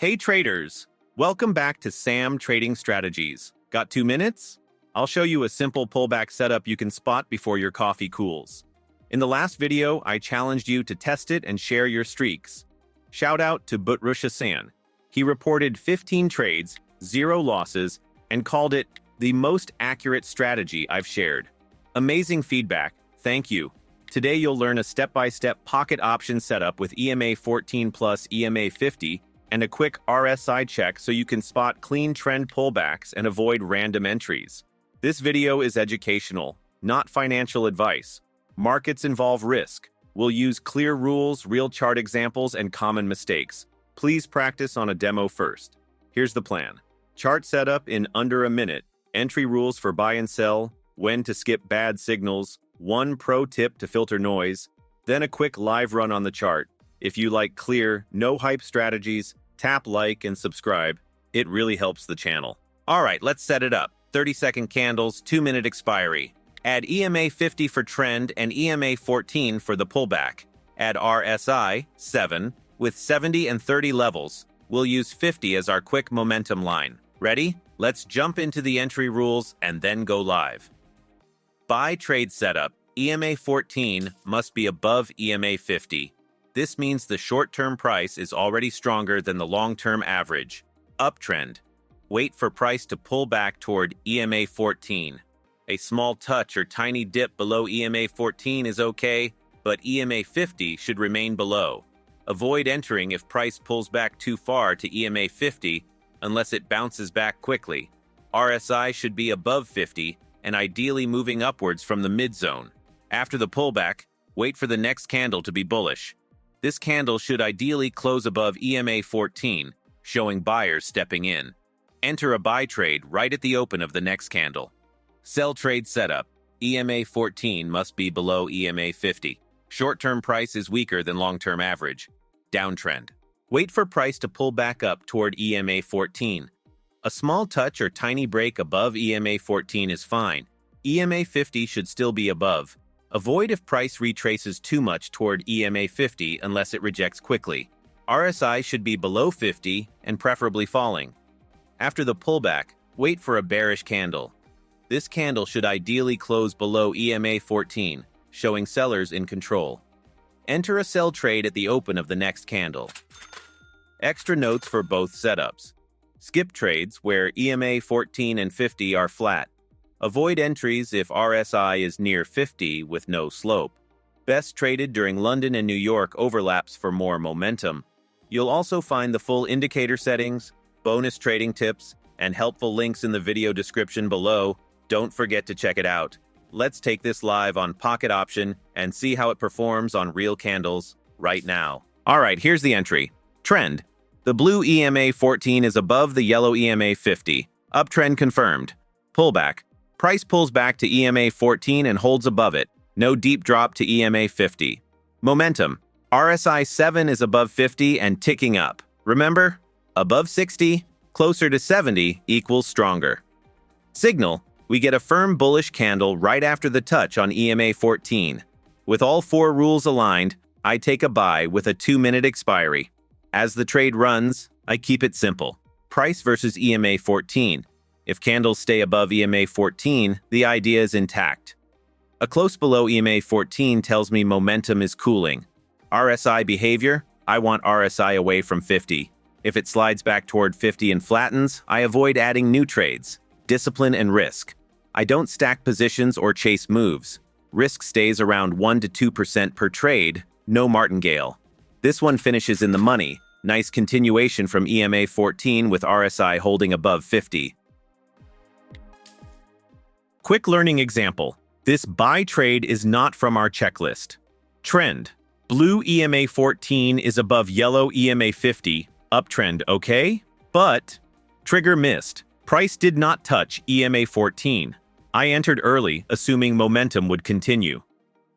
Hey traders, welcome back to Sam Trading Strategies. Got 2 minutes? I'll show you a simple pullback setup you can spot before your coffee cools. In the last video, I challenged you to test it and share your streaks. Shout out to Butrusha-san. He reported 15 trades, 0 losses, and called it the most accurate strategy I've shared. Amazing feedback, thank you. Today you'll learn a step-by-step pocket option setup with EMA14 plus EMA50 and a quick RSI check so you can spot clean trend pullbacks and avoid random entries. This video is educational, not financial advice. Markets involve risk. We'll use clear rules, real chart examples, and common mistakes. Please practice on a demo first. Here's the plan. Chart setup in under a minute. Entry rules for buy and sell, when to skip bad signals, one pro tip to filter noise, then a quick live run on the chart. If you like clear, no hype strategies, tap like and subscribe. It really helps the channel. All right, let's set it up. 30-second candles, 2-minute expiry. Add EMA50 for trend and EMA14 for the pullback. Add RSI, 7, with 70 and 30 levels. We'll use 50 as our quick momentum line. Ready? Let's jump into the entry rules and then go live. Buy trade setup. EMA14 must be above EMA50. This means the short-term price is already stronger than the long-term average. Uptrend. Wait for price to pull back toward EMA14. A small touch or tiny dip below EMA14 is okay, but EMA50 should remain below. Avoid entering if price pulls back too far to EMA50 unless it bounces back quickly. RSI should be above 50 and ideally moving upwards from the mid-zone. After the pullback, wait for the next candle to be bullish. This candle should ideally close above EMA14, showing buyers stepping in. Enter a buy trade right at the open of the next candle. Sell trade setup. EMA14 must be below EMA50. Short-term price is weaker than long-term average. Downtrend. Wait for price to pull back up toward EMA14. A small touch or tiny break above EMA14 is fine. EMA50 should still be above. Avoid if price retraces too much toward EMA50 unless it rejects quickly. RSI should be below 50 and preferably falling. After the pullback, wait for a bearish candle. This candle should ideally close below EMA14, showing sellers in control. Enter a sell trade at the open of the next candle. Extra notes for both setups. Skip trades where EMA14 and 50 are flat. Avoid entries if RSI is near 50 with no slope. Best traded during London and New York overlaps for more momentum. You'll also find the full indicator settings, bonus trading tips, and helpful links in the video description below. Don't forget to check it out. Let's take this live on Pocket Option and see how it performs on real candles right now. All right, here's the entry. Trend. The blue EMA14 is above the yellow EMA50. Uptrend confirmed. Pullback. Price pulls back to EMA14 and holds above it. No deep drop to EMA50. Momentum. RSI 7 is above 50 and ticking up. Remember? Above 60, closer to 70 equals stronger. Signal. We get a firm bullish candle right after the touch on EMA14. With all 4 rules aligned, I take a buy with a 2-minute expiry. As the trade runs, I keep it simple. Price versus EMA14. If candles stay above EMA14, the idea is intact. A close below EMA14 tells me momentum is cooling. RSI behavior, I want RSI away from 50. If it slides back toward 50 and flattens, I avoid adding new trades. Discipline and risk. I don't stack positions or chase moves. Risk stays around 1 to 2% per trade, no martingale. This one finishes in the money. Nice continuation from EMA14 with RSI holding above 50. Quick learning example. This buy trade is not from our checklist. Trend. Blue EMA14 is above yellow EMA50. Uptrend, okay? But trigger missed. Price did not touch EMA14. I entered early, assuming momentum would continue.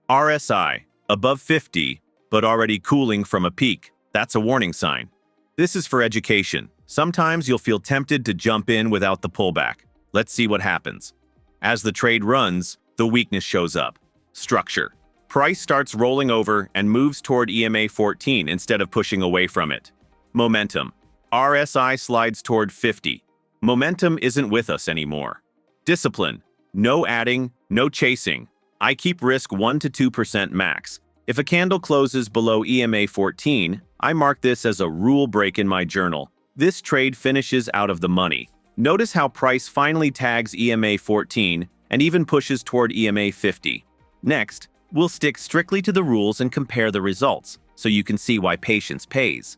RSI. Above 50, but already cooling from a peak. That's a warning sign. This is for education. Sometimes you'll feel tempted to jump in without the pullback. Let's see what happens. As the trade runs, the weakness shows up. Structure. Price starts rolling over and moves toward EMA14 instead of pushing away from it. Momentum. RSI slides toward 50. Momentum isn't with us anymore. Discipline. No adding, no chasing. I keep risk 1 to 2% max. If a candle closes below EMA14, I mark this as a rule break in my journal. This trade finishes out of the money. Notice how price finally tags EMA14 and even pushes toward EMA50. Next, we'll stick strictly to the rules and compare the results, so you can see why patience pays.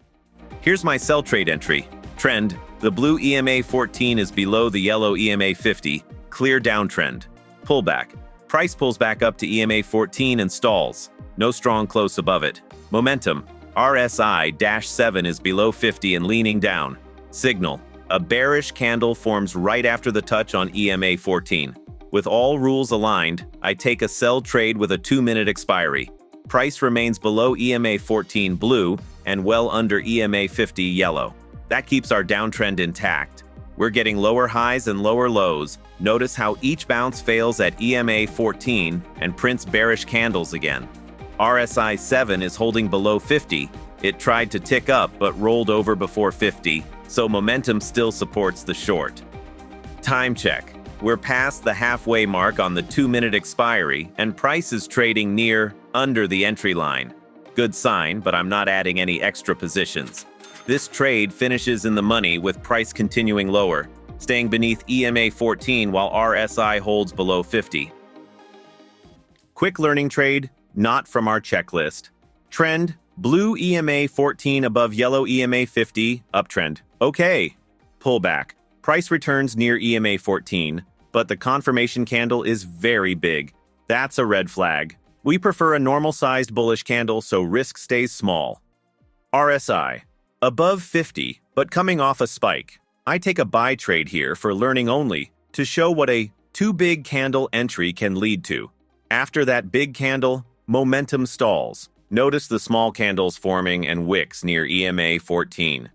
Here's my sell trade entry. Trend: the blue EMA14 is below the yellow EMA50. Clear downtrend. Pullback: price pulls back up to EMA14 and stalls. No strong close above it. Momentum: RSI-7 is below 50 and leaning down. Signal: a bearish candle forms right after the touch on EMA14. With all rules aligned, I take a sell trade with a 2-minute expiry. Price remains below EMA14 blue and well under EMA50 yellow. That keeps our downtrend intact. We're getting lower highs and lower lows. Notice how each bounce fails at EMA14 and prints bearish candles again. RSI 7 is holding below 50. It tried to tick up but rolled over before 50, so momentum still supports the short. Time check. We're past the halfway mark on the 2-minute expiry, and price is trading under the entry line. Good sign, but I'm not adding any extra positions. This trade finishes in the money with price continuing lower, staying beneath EMA14 while RSI holds below 50. Quick learning trade, not from our checklist. Trend: blue EMA14 above yellow EMA50, uptrend. Okay. Pullback: price returns near EMA14, but the confirmation candle is very big. That's a red flag. We prefer a normal-sized bullish candle so risk stays small. RSI: above 50, but coming off a spike. I take a buy trade here for learning only, to show what a too big candle entry can lead to. After that big candle, momentum stalls. Notice the small candles forming and wicks near EMA14.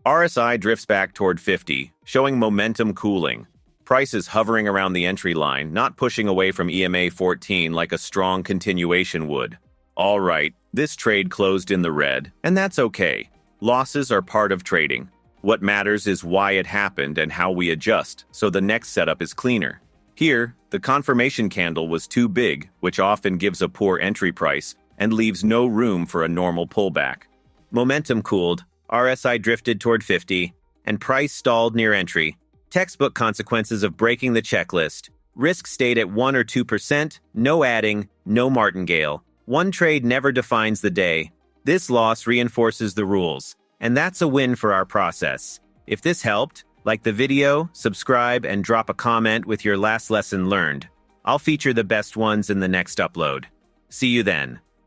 RSI drifts back toward 50, showing momentum cooling. Price is hovering around the entry line, not pushing away from EMA14 like a strong continuation would. All right, this trade closed in the red, and that's okay. Losses are part of trading. What matters is why it happened and how we adjust, so the next setup is cleaner. Here, the confirmation candle was too big, which often gives a poor entry price and leaves no room for a normal pullback. Momentum cooled, RSI drifted toward 50, and price stalled near entry. Textbook consequences of breaking the checklist. Risk stayed at 1 or 2%, no adding, no martingale. One trade never defines the day. This loss reinforces the rules, and that's a win for our process. If this helped, like the video, subscribe, and drop a comment with your last lesson learned. I'll feature the best ones in the next upload. See you then.